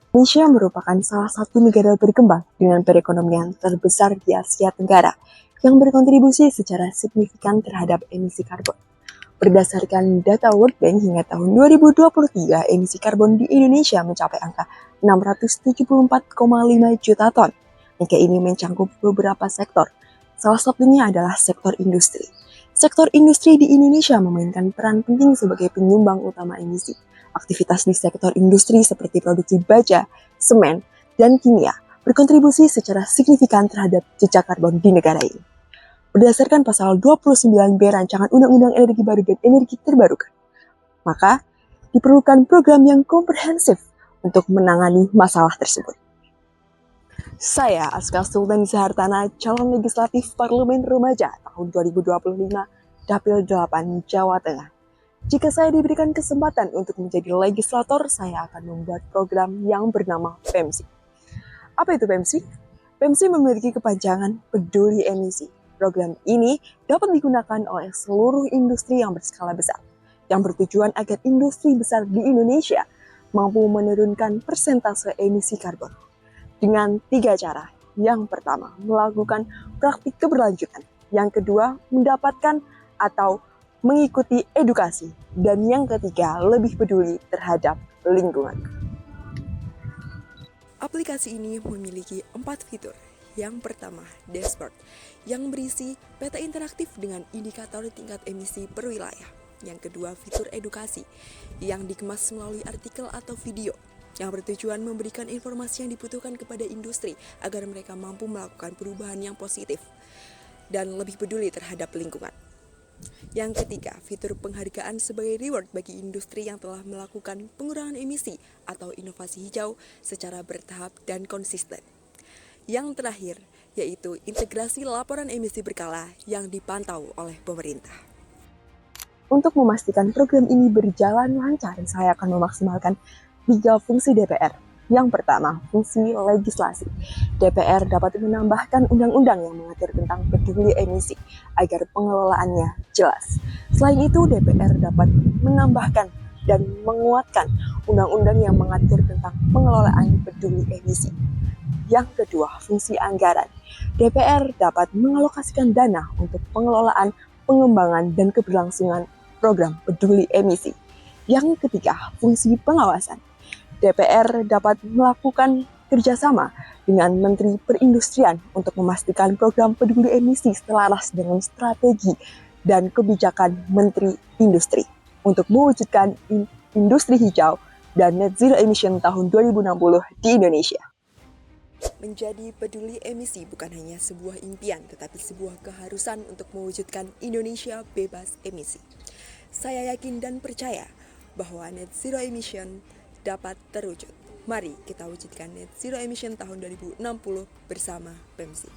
Indonesia merupakan salah satu negara berkembang dengan perekonomian terbesar di Asia Tenggara yang berkontribusi secara signifikan terhadap emisi karbon. Berdasarkan data World Bank hingga tahun 2023, emisi karbon di Indonesia mencapai angka 674,5 juta ton. Angka ini mencakup beberapa sektor. Salah satunya adalah sektor industri. Sektor industri di Indonesia memainkan peran penting sebagai penyumbang utama emisi. Aktivitas di sektor industri seperti produksi baja, semen, dan kimia berkontribusi secara signifikan terhadap jejak karbon di negara ini. Berdasarkan pasal 29B Rancangan Undang-Undang Energi Baru dan Energi Terbarukan, maka diperlukan program yang komprehensif untuk menangani masalah tersebut. Saya Aska Sultan Zahartana, calon legislatif Parlemen Remaja tahun 2025, Dapil 8 Jawa Tengah. Jika saya diberikan kesempatan untuk menjadi legislator, saya akan membuat program yang bernama PEMSI. Apa itu PEMSI? PEMSI memiliki kepanjangan peduli emisi. Program ini dapat digunakan oleh seluruh industri yang berskala besar, yang bertujuan agar industri besar di Indonesia mampu menurunkan persentase emisi karbon. Dengan 3 cara. Yang pertama, melakukan praktik keberlanjutan. Yang kedua, mendapatkan atau mengikuti edukasi, dan yang ketiga, lebih peduli terhadap lingkungan. Aplikasi ini memiliki 4 fitur. Yang pertama, dashboard, yang berisi peta interaktif dengan indikator tingkat emisi per wilayah. Yang kedua, fitur edukasi, yang dikemas melalui artikel atau video, yang bertujuan memberikan informasi yang dibutuhkan kepada industri agar mereka mampu melakukan perubahan yang positif dan lebih peduli terhadap lingkungan. Yang ketiga, fitur penghargaan sebagai reward bagi industri yang telah melakukan pengurangan emisi atau inovasi hijau secara bertahap dan konsisten. Yang terakhir, yaitu integrasi laporan emisi berkala yang dipantau oleh pemerintah. Untuk memastikan program ini berjalan lancar, saya akan memaksimalkan 3 fungsi DPR. Yang pertama, fungsi legislasi. DPR dapat menambahkan undang-undang yang mengatur tentang peduli emisi agar pengelolaannya jelas. Selain itu, DPR dapat menambahkan dan menguatkan undang-undang yang mengatur tentang pengelolaan peduli emisi. Yang kedua, fungsi anggaran. DPR dapat mengalokasikan dana untuk pengelolaan, pengembangan, dan keberlangsungan program peduli emisi. Yang ketiga, fungsi pengawasan. DPR dapat melakukan kerjasama dengan Menteri Perindustrian untuk memastikan program peduli emisi selaras dengan strategi dan kebijakan Menteri Industri untuk mewujudkan industri hijau dan net zero emission tahun 2060 di Indonesia. Menjadi peduli emisi bukan hanya sebuah impian, tetapi sebuah keharusan untuk mewujudkan Indonesia bebas emisi. Saya yakin dan percaya bahwa net zero emission dapat terwujud. Mari kita wujudkan net zero emission tahun 2060 bersama PEMSI.